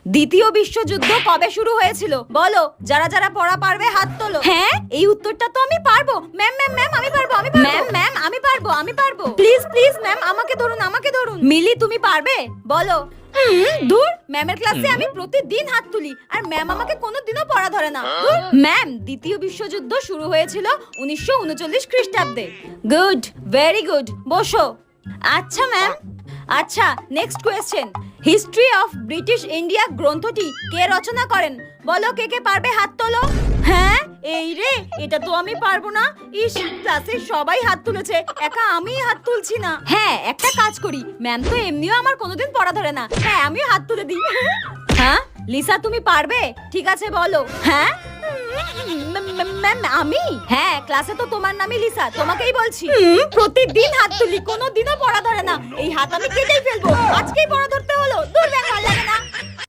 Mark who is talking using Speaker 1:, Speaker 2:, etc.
Speaker 1: দ্বিতীয় বিশ্বযুদ্ধ কবে শুরু হয়েছিল বলো? যারা যারা পড়া পারবে হাত তোলো। হ্যাঁ, এই উত্তরটা তো আমি পারবো। ম্যাম ম্যাম ম্যাম আমি পারবো, আমি পারবো। ম্যাম ম্যাম আমি পারবো, আমি পারবো। প্লিজ প্লিজ ম্যাম আমাকে ধরুন, আমাকে ধরুন। মিলি তুমি পারবে? বলো। দূর, ম্যামের ক্লাসে আমি প্রতিদিন হাত তুলি আর ম্যাম আমাকে কোনোদিনও পড়া ধরে না। ম্যাম, দ্বিতীয় বিশ্বযুদ্ধ শুরু হয়েছিল 1939 খ্রিস্টাব্দে। গুড, ভেরি গুড, বসো। আচ্ছা ম্যাম। আচ্ছা, next question. History of British India গ্রন্থটি কে রচনা করেন? বলো, কে কে পারবে হাত তোলো। হ্যাঁ, এই রে, এটা তো আমি পারবো না। ইস, ক্লাসে সবাই হাত তুলেছে, একা আমি হাত তুলছি না। হ্যাঁ, একটা কাজ করি, ম্যাম তো এমনিও আমার কোনোদিন পড়া ধরে না। হ্যাঁ, আমিও হাত তুলে দিই। হ্যাঁ, লিসা তুমি পারবে? ঠিক আছে বলো। হ্যাঁ ম্যাম, আমি? হ্যাঁ, ক্লাসে তো তোমার নামই লিসা, তোমাকেই বলছি। প্রতিদিন হাত তুলি, কোনোদিনও পড়া ধরে না। এই হাত আমি কেটেই ফেলবো, আজকেই পড়া ধরতে হলো। দূর, ভালো লাগে না।